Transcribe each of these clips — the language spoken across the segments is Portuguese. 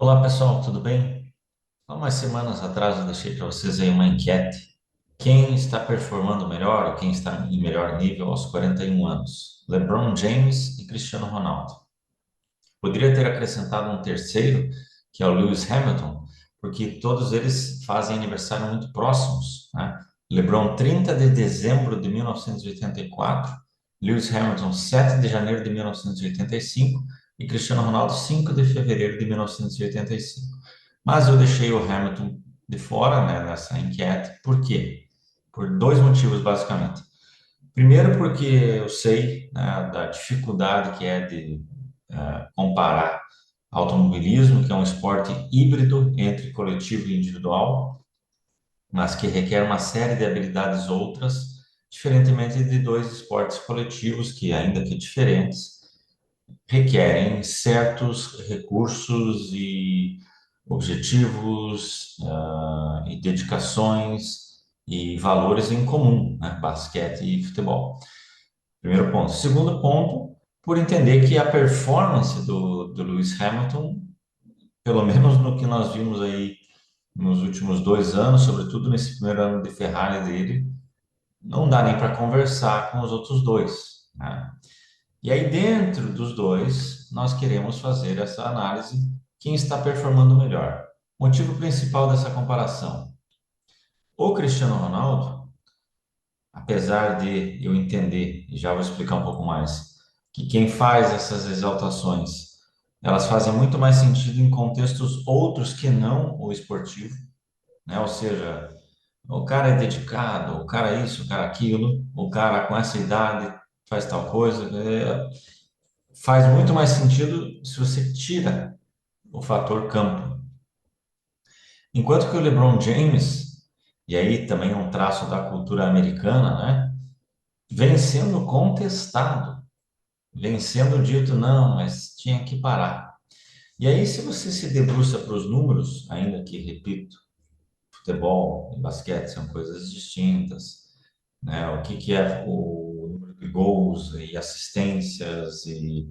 Olá pessoal, tudo bem? Há umas semanas atrás eu deixei para vocês aí uma enquete. Quem está performando melhor ou quem está em melhor nível aos 41 anos? LeBron James e Cristiano Ronaldo. Poderia ter acrescentado um terceiro, que é o Lewis Hamilton, porque todos eles fazem aniversário muito próximos, né? LeBron 30 de dezembro de 1984, Lewis Hamilton 7 de janeiro de 1985 e Cristiano Ronaldo 5 de fevereiro de 1985. Mas eu deixei o Hamilton de fora, né, nessa enquete. Por quê? Por dois motivos, basicamente. Primeiro, porque eu sei, né, da dificuldade que é de comparar automobilismo, que é um esporte híbrido entre coletivo e individual, mas que requer uma série de habilidades outras, diferentemente de dois esportes coletivos que, ainda que diferentes, requerem certos recursos e objetivos, e dedicações e valores em comum, né? Basquete e futebol. Primeiro ponto. Segundo ponto, por entender que a performance do Lewis Hamilton, pelo menos no que nós vimos aí nos últimos 2 anos, sobretudo nesse primeiro ano de Ferrari dele, não dá nem para conversar com os outros dois, né? E aí, dentro dos dois, nós queremos fazer essa análise, quem está performando melhor. Motivo principal dessa comparação. O Cristiano Ronaldo, apesar de eu entender, e já vou explicar um pouco mais, que quem faz essas exaltações, elas fazem muito mais sentido em contextos outros que não o esportivo, né? Ou seja, o cara é dedicado, o cara é isso, o cara é aquilo, o cara com essa idade faz tal coisa. Faz muito mais sentido se você tira o fator campo. Enquanto que o LeBron James, e aí também é um traço da cultura americana, né? Vem sendo contestado, vem sendo dito, não, mas tinha que parar. E aí, se você se debruça para os números, ainda que, repito, futebol e basquete são coisas distintas, né? O que que é o número de gols e assistências e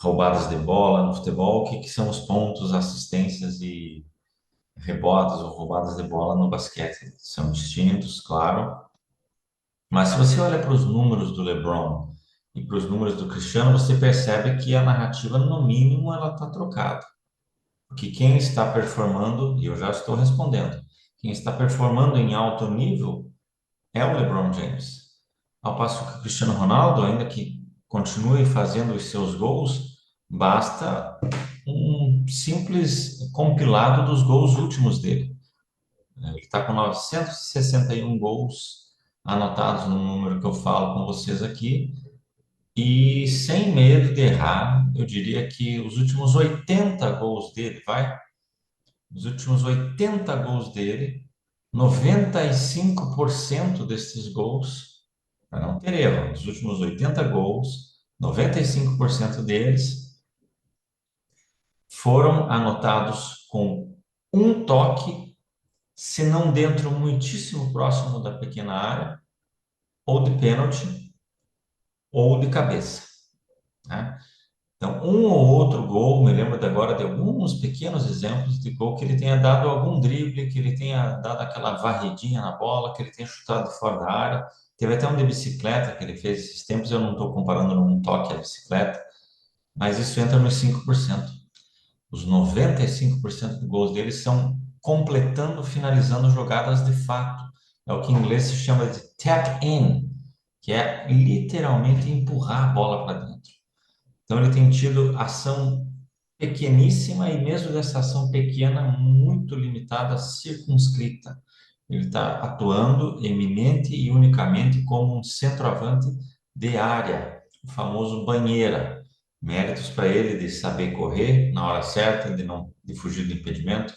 roubadas de bola no futebol, o que que são os pontos, assistências e rebotes ou roubadas de bola no basquete? São distintos, claro, mas se você olha para os números do LeBron e para os números do Cristiano, você percebe que a narrativa, no mínimo, ela está trocada. Porque quem está performando, e eu já estou respondendo, quem está performando em alto nível é o LeBron James. Ao passo que o Cristiano Ronaldo, ainda que continue fazendo os seus gols, basta um simples compilado dos gols últimos dele. Ele está com 961 gols anotados no número que eu falo com vocês aqui, e sem medo de errar, eu diria que os últimos 80 gols dele, vai? Os últimos 80 gols dele, 95% desses gols, para não ter erro, os últimos 80 gols, 95% deles foram anotados com um toque, se não dentro muitíssimo próximo da pequena área, ou de pênalti, ou de cabeça, né? Então, um ou outro gol, me lembro de agora de alguns pequenos exemplos de gol que ele tenha dado algum drible, que ele tenha dado aquela varridinha na bola, que ele tenha chutado de fora da área. Teve até um de bicicleta que ele fez esses tempos, eu não estou comparando num toque a bicicleta, mas isso entra nos 5%. Os 95% dos gols dele são completando, finalizando jogadas de fato. É o que em inglês se chama de tap in, que é literalmente empurrar a bola para dentro. Então ele tem tido ação pequeníssima e mesmo dessa ação pequena, muito limitada, circunscrita. Ele está atuando eminente e unicamente como um centroavante de área, o famoso banheira. Méritos para ele de saber correr na hora certa, de fugir do impedimento.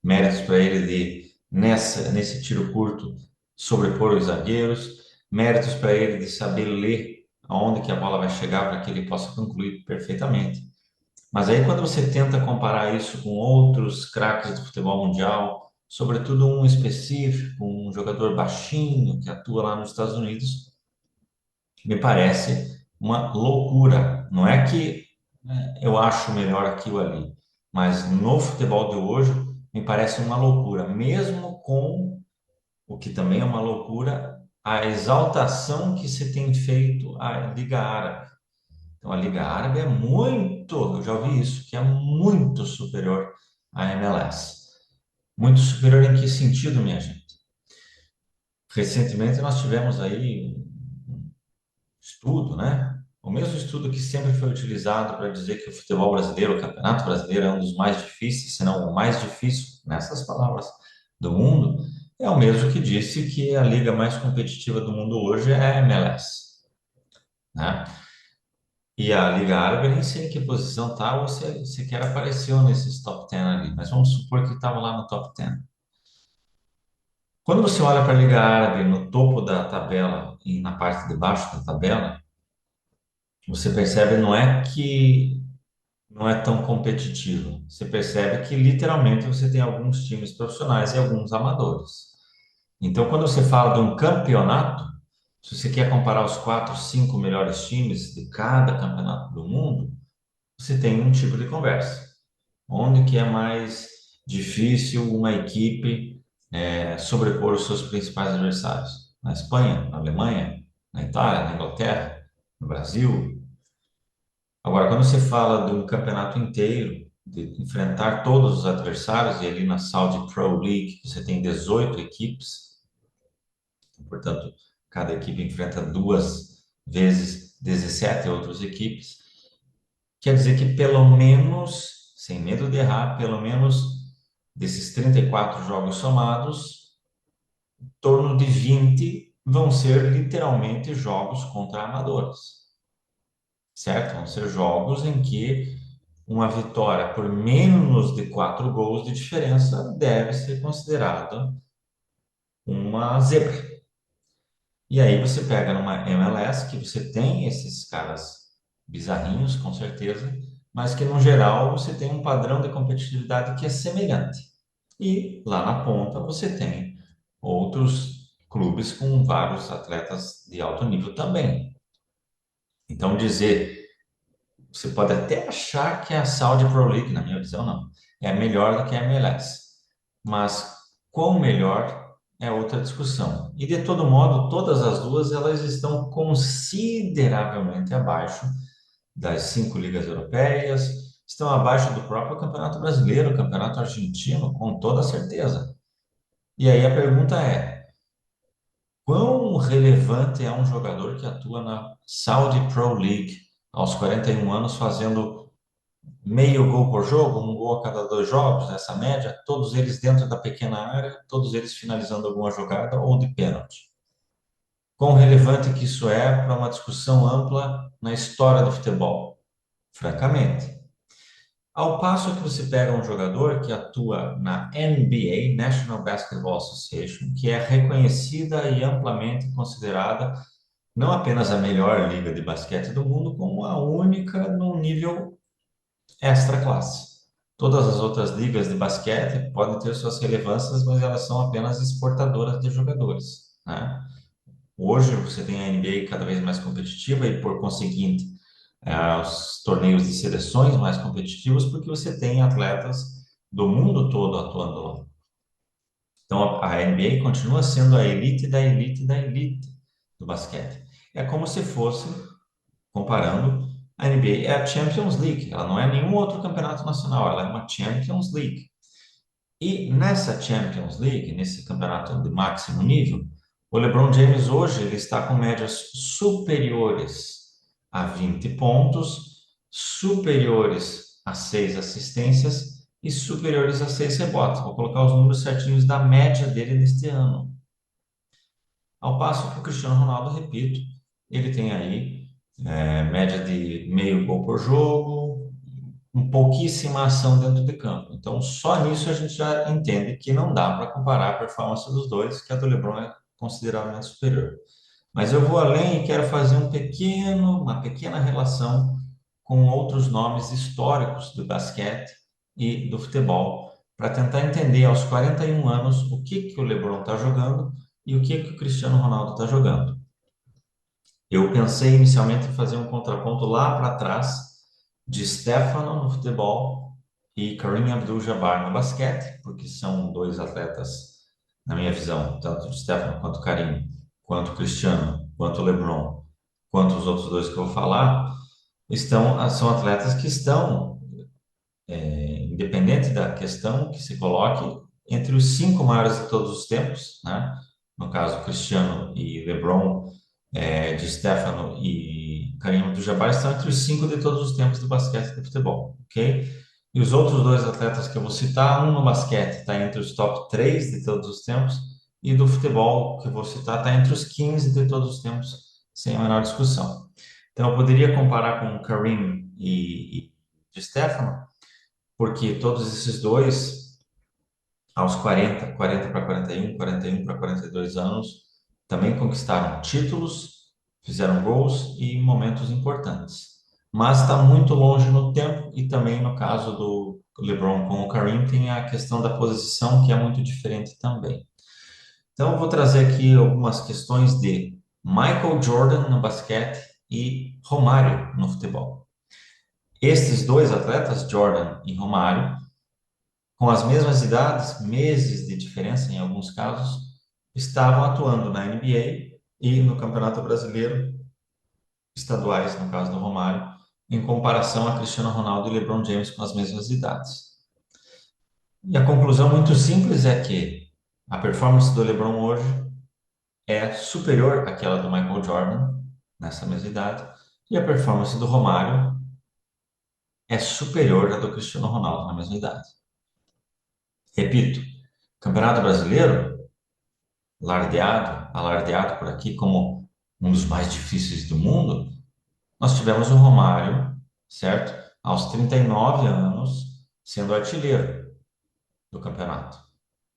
Méritos para ele de, nesse tiro curto, sobrepor os zagueiros. Méritos para ele de saber ler aonde que a bola vai chegar para que ele possa concluir perfeitamente. Mas aí quando você tenta comparar isso com outros craques do futebol mundial, sobretudo um específico, um jogador baixinho que atua lá nos Estados Unidos, me parece uma loucura. Não é que eu acho melhor aquilo ali, Mas no futebol de hoje, me parece uma loucura, mesmo com o que também é uma loucura, a exaltação que se tem feito à Liga Árabe. Então, a Liga Árabe é muito, eu já ouvi isso, que é muito superior à MLS. Muito superior em que sentido, minha gente? Recentemente nós tivemos aí um estudo, né? O mesmo estudo que sempre foi utilizado para dizer que o futebol brasileiro, o Campeonato Brasileiro é um dos mais difíceis, se não o mais difícil, nessas palavras, do mundo, é o mesmo que disse que a liga mais competitiva do mundo hoje é a MLS, né? E a Liga Árabe, eu nem sei em que posição tá, ou se sequer apareceu nesses top 10 ali, mas vamos supor que estava lá no top 10. Quando você olha para a Liga Árabe no topo da tabela e na parte de baixo da tabela, você percebe não é que não é tão competitivo. Você percebe que literalmente você tem alguns times profissionais e alguns amadores. Então, quando você fala de um campeonato, se você quer comparar os quatro, cinco melhores times de cada campeonato do mundo, você tem um tipo de conversa. Onde que é mais difícil uma equipe sobrepor os seus principais adversários? Na Espanha, na Alemanha, na Itália, na Inglaterra, no Brasil. Agora, quando você fala de um campeonato inteiro, de enfrentar todos os adversários, e ali na Saudi Pro League você tem 18 equipes, portanto, cada equipe enfrenta duas vezes 17 outras equipes, quer dizer que pelo menos, sem medo de errar, pelo menos desses 34 jogos somados, em torno de 20 vão ser literalmente jogos contra amadores, certo? Vão ser jogos em que uma vitória por menos de 4 gols de diferença deve ser considerada uma zebra. E aí você pega numa MLS que você tem esses caras bizarrinhos, com certeza, mas que no geral você tem um padrão de competitividade que é semelhante. E lá na ponta você tem outros clubes com vários atletas de alto nível também. Então dizer, você pode até achar que a Saudi Pro League, na minha visão, não, é melhor do que a MLS. Mas quão melhor é outra discussão. E de todo modo, todas as duas elas estão consideravelmente abaixo das cinco ligas europeias, estão abaixo do próprio Campeonato Brasileiro, Campeonato Argentino, com toda certeza. E aí a pergunta é: quão relevante é um jogador que atua na Saudi Pro League aos 41 anos, fazendo meio gol por jogo, um gol a cada 2 jogos, nessa média, todos eles dentro da pequena área, todos eles finalizando alguma jogada ou de pênalti? Quão relevante que isso é para uma discussão ampla na história do futebol? Francamente. Ao passo que você pega um jogador que atua na NBA, National Basketball Association, que é reconhecida e amplamente considerada não apenas a melhor liga de basquete do mundo, como a única no nível extra classe. Todas as outras ligas de basquete podem ter suas relevâncias, mas elas são apenas exportadoras de jogadores, né? Hoje você tem a NBA cada vez mais competitiva e, por conseguinte, os torneios de seleções mais competitivos, porque você tem atletas do mundo todo atuando lá. Então, a NBA continua sendo a elite da elite da elite do basquete. É como se fosse, comparando, a NBA é a Champions League. Ela não é nenhum outro campeonato nacional, ela é uma Champions League. E nessa Champions League, nesse campeonato de máximo nível, o LeBron James hoje ele está com médias superiores a 20 pontos, superiores a 6 assistências e superiores a 6 rebotes. Vou colocar os números certinhos da média dele neste ano. Ao passo que o Cristiano Ronaldo, repito, ele tem aí média de meio gol por jogo, com pouquíssima ação dentro de campo. Então, só nisso a gente já entende que não dá para comparar a performance dos dois, que a do LeBron é consideravelmente superior. Mas eu vou além e quero fazer uma pequena relação com outros nomes históricos do basquete e do futebol, para tentar entender aos 41 anos o que que o LeBron está jogando e o que que o Cristiano Ronaldo está jogando. Eu pensei inicialmente em fazer um contraponto lá para trás de Stefano no futebol e Kareem Abdul-Jabbar no basquete, porque são dois atletas, na minha visão, tanto o Stephen quanto o Kareem, quanto o Cristiano, quanto o LeBron, quanto os outros dois que eu vou falar, são atletas que estão, independente da questão que se coloque, entre os cinco maiores de todos os tempos, né? No caso, Cristiano e LeBron, de Stefano e Kareem Abdul-Jabbar estão entre os cinco de todos os tempos do basquete e do futebol, ok? E os outros dois atletas que eu vou citar, um no basquete está entre os top 3 de todos os tempos, e do futebol que eu vou citar está entre os 15 de todos os tempos, sem a menor discussão. Então, eu poderia comparar com Kareem e de Stefano, porque todos esses dois, aos 40 para 41 para 42 anos, também conquistaram títulos, fizeram gols e momentos importantes. Mas está muito longe no tempo e também no caso do LeBron com o Kareem tem a questão da posição que é muito diferente também. Então eu vou trazer aqui algumas questões de Michael Jordan no basquete e Romário no futebol. Estes dois atletas, Jordan e Romário, com as mesmas idades, meses de diferença em alguns casos, estavam atuando na NBA e no Campeonato Brasileiro, estaduais, no caso do Romário, em comparação a Cristiano Ronaldo e LeBron James com as mesmas idades. E a conclusão muito simples é que a performance do LeBron hoje é superior àquela do Michael Jordan, nessa mesma idade, e a performance do Romário é superior à do Cristiano Ronaldo na mesma idade. Repito, Campeonato Brasileiro, alardeado por aqui como um dos mais difíceis do mundo, nós tivemos o Romário, certo? Aos 39 anos, sendo artilheiro do campeonato,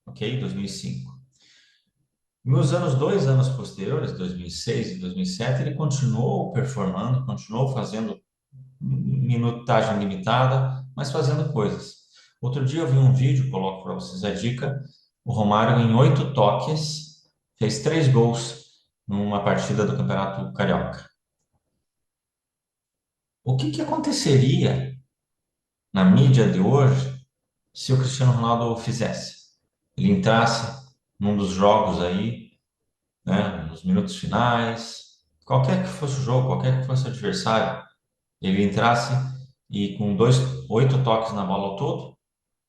ok? 2005. Nos dois anos posteriores, 2006 e 2007, ele continuou performando, continuou fazendo minutagem limitada, mas fazendo coisas. Outro dia eu vi um vídeo, coloco para vocês a dica, o Romário em 8 toques fez 3 gols numa partida do Campeonato Carioca. O que que aconteceria na mídia de hoje se o Cristiano Ronaldo o fizesse? Ele entrasse num dos jogos aí, né, nos minutos finais, qualquer que fosse o jogo, qualquer que fosse o adversário, ele entrasse e com 8 toques na bola ao todo,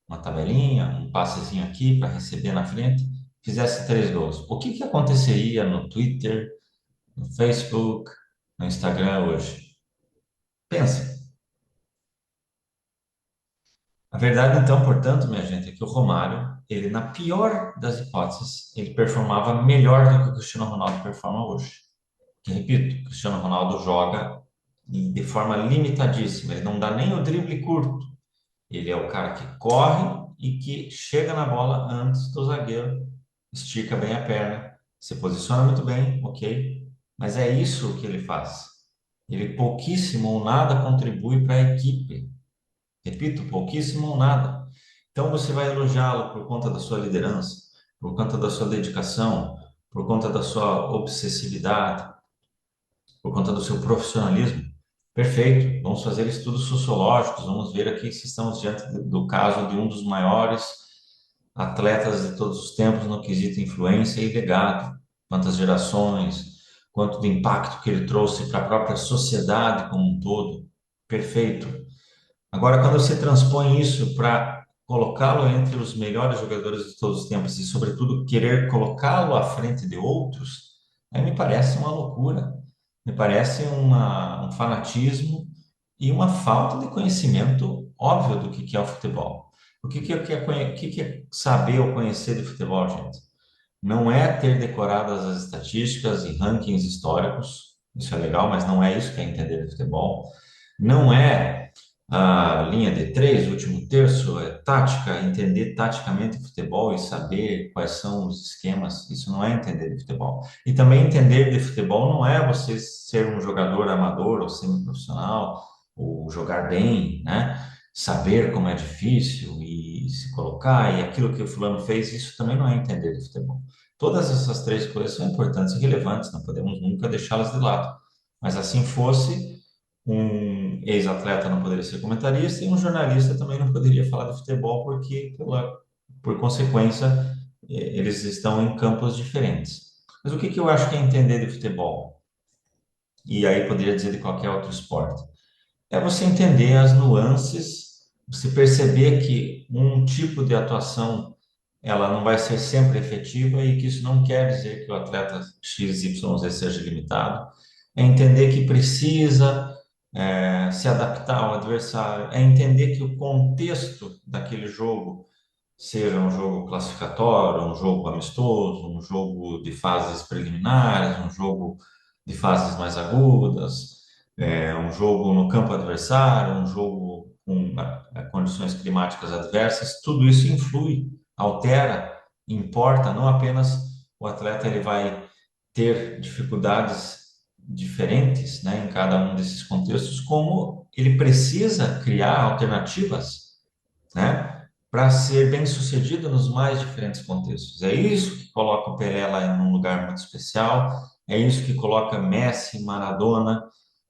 uma tabelinha, um passezinho aqui para receber na frente, fizesse 3 gols. O que que aconteceria no Twitter, no Facebook, no Instagram hoje? Pensa. A verdade, então, portanto, minha gente, é que o Romário, ele, na pior das hipóteses, ele performava melhor do que o Cristiano Ronaldo performa hoje. Que, repito, o Cristiano Ronaldo joga de forma limitadíssima, ele não dá nem o drible curto. Ele é o cara que corre e que chega na bola antes do zagueiro, estica bem a perna, se posiciona muito bem, ok? Mas é isso que ele faz. Ele pouquíssimo ou nada contribui para a equipe. Repito, pouquíssimo ou nada. Então você vai elogiá-lo por conta da sua liderança, por conta da sua dedicação, por conta da sua obsessividade, por conta do seu profissionalismo. Perfeito. Vamos fazer estudos sociológicos, vamos ver aqui se estamos diante do caso de um dos maiores atletas de todos os tempos no quesito influência e legado. Quantas gerações, quanto de impacto que ele trouxe para a própria sociedade como um todo. Perfeito. Agora, quando você transpõe isso para colocá-lo entre os melhores jogadores de todos os tempos e, sobretudo, querer colocá-lo à frente de outros, aí me parece uma loucura, me parece um fanatismo e uma falta de conhecimento óbvio do que é o futebol. O que é saber ou conhecer de futebol, gente? Não é ter decoradas as estatísticas e rankings históricos, isso é legal, mas não é isso que é entender de futebol. Não é a linha de três, o último terço, é tática, entender taticamente o futebol e saber quais são os esquemas, isso não é entender de futebol. E também entender de futebol não é você ser um jogador amador ou semiprofissional, ou jogar bem, né? Saber como é difícil e se colocar, e aquilo que o fulano fez, isso também não é entender de futebol. Todas essas três coisas são importantes e relevantes, não podemos nunca deixá-las de lado. Mas assim fosse, um ex-atleta não poderia ser comentarista e um jornalista também não poderia falar de futebol porque, por consequência, eles estão em campos diferentes. Mas o que que eu acho que é entender de futebol? E aí poderia dizer de qualquer outro esporte. É você entender as nuances, você perceber que um tipo de atuação ela não vai ser sempre efetiva e que isso não quer dizer que o atleta XYZ seja limitado. É entender que precisa se adaptar ao adversário, é entender que o contexto daquele jogo, seja um jogo classificatório, um jogo amistoso, um jogo de fases preliminares, um jogo de fases mais agudas, um jogo no campo adversário, um jogo com condições climáticas adversas, tudo isso influi, altera, importa, não apenas o atleta ele vai ter dificuldades diferentes, né, em cada um desses contextos, como ele precisa criar alternativas, né, para ser bem-sucedido nos mais diferentes contextos. É isso que coloca o Pelé lá em um lugar muito especial, é isso que coloca Messi, Maradona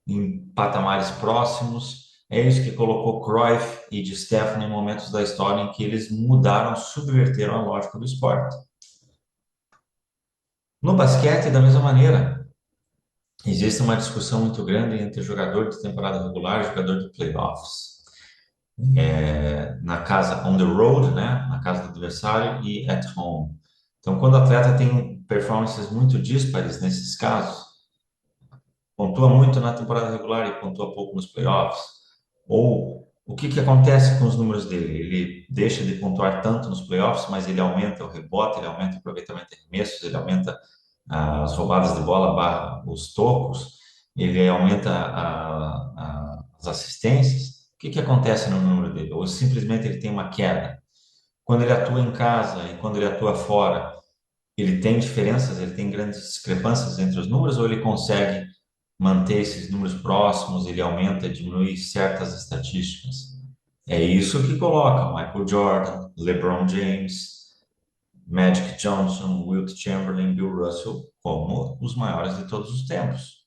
em patamares próximos, é isso que colocou Cruyff e Di Stefano em momentos da história em que eles mudaram, subverteram a lógica do esporte. No basquete, da mesma maneira, existe uma discussão muito grande entre jogador de temporada regular e jogador de playoffs. Na casa on the road, né, na casa do adversário e at home. Então, quando o atleta tem performances muito díspares nesses casos, pontua muito na temporada regular e pontua pouco nos playoffs, ou o que que acontece com os números dele? Ele deixa de pontuar tanto nos playoffs, mas ele aumenta o rebote, ele aumenta o aproveitamento de arremessos, ele aumenta as roubadas de bola barra os tocos, ele aumenta as assistências. O que que acontece no número dele? Ou simplesmente ele tem uma queda? Quando ele atua em casa e quando ele atua fora, ele tem diferenças, ele tem grandes discrepâncias entre os números ou ele consegue manter esses números próximos, ele aumenta, diminui certas estatísticas? É isso que coloca Michael Jordan, LeBron James, Magic Johnson, Wilt Chamberlain, Bill Russell como os maiores de todos os tempos.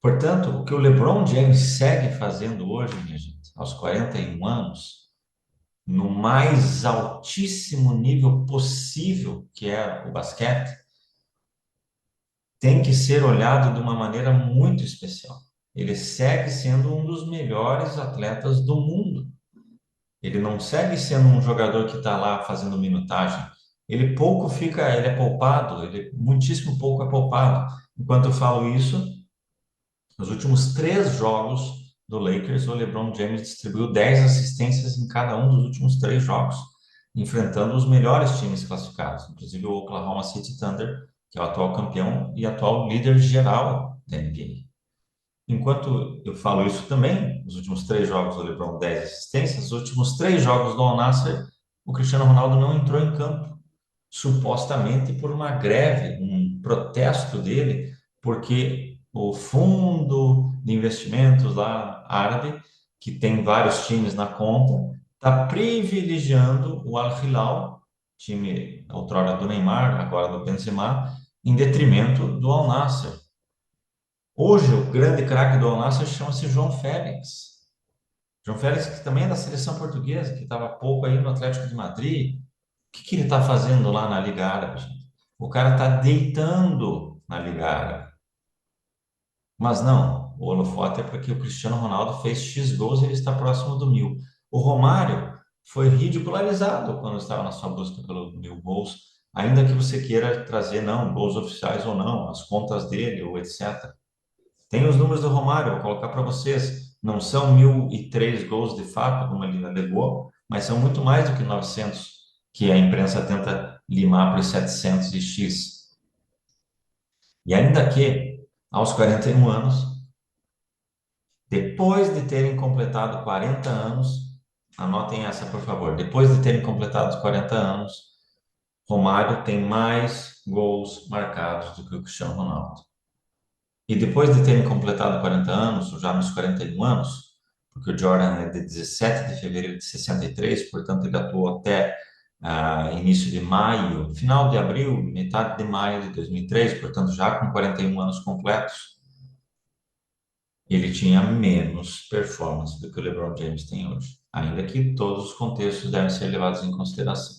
Portanto, o que o LeBron James segue fazendo hoje, minha gente, aos 41 anos, no mais altíssimo nível possível, que é o basquete, tem que ser olhado de uma maneira muito especial. Ele segue sendo um dos melhores atletas do mundo. Ele não segue sendo um jogador que está lá fazendo minutagem. Ele pouco fica, ele é poupado, ele muitíssimo pouco é poupado. Enquanto eu falo isso, nos últimos 3 jogos do Lakers, o LeBron James distribuiu 10 assistências em cada um dos últimos 3 jogos, enfrentando os melhores times classificados, inclusive o Oklahoma City Thunder, que é o atual campeão e atual líder geral da NBA. Enquanto eu falo isso também, nos últimos 3 jogos do LeBron, 10 assistências, nos últimos 3 jogos do Al Nassr, o Cristiano Ronaldo não entrou em campo, supostamente por uma greve, um protesto dele, porque o fundo de investimentos lá árabe, que tem vários times na conta, está privilegiando o Al Hilal, time outrora do Neymar, agora do Benzema, em detrimento do Al Nassr. Hoje, o grande craque do Al Nassr chama-se João Félix. João Félix, que também é da seleção portuguesa, que estava há pouco aí no Atlético de Madrid. O que que ele está fazendo lá na Liga Árabe, gente? O cara está deitando na Liga Árabe. Mas não, o holofote é porque o Cristiano Ronaldo fez X gols e ele está próximo do 1.000. O Romário foi ridicularizado quando estava na sua busca pelo 1.000 gols, ainda que você queira trazer, não, gols oficiais ou não, as contas dele ou etc. Tem os números do Romário, vou colocar para vocês. Não são 1.003 gols de fato, como ele alegou, mas são muito mais do que 900, que a imprensa tenta limar para os 700 e X. E ainda que, aos 41 anos, depois de terem completado 40 anos, anotem essa, por favor, depois de terem completado os 40 anos, Romário tem mais gols marcados do que o Cristiano Ronaldo. E depois de terem completado 40 anos, ou já nos 41 anos, porque o Jordan é de 17 de fevereiro de 63, portanto ele atuou até início de maio, final de abril, metade de maio de 2003, portanto já com 41 anos completos. ele tinha menos performance do que o LeBron James tem hoje, ainda que todos os contextos devem ser levados em consideração.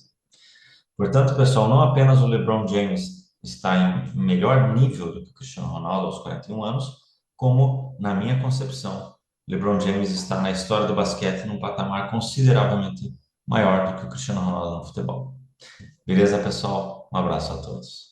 Portanto, pessoal, não apenas o LeBron James está em melhor nível do que o Cristiano Ronaldo aos 41 anos, como, na minha concepção, LeBron James está na história do basquete num patamar consideravelmente maior do que o Cristiano Ronaldo no futebol. Beleza, pessoal? Um abraço a todos.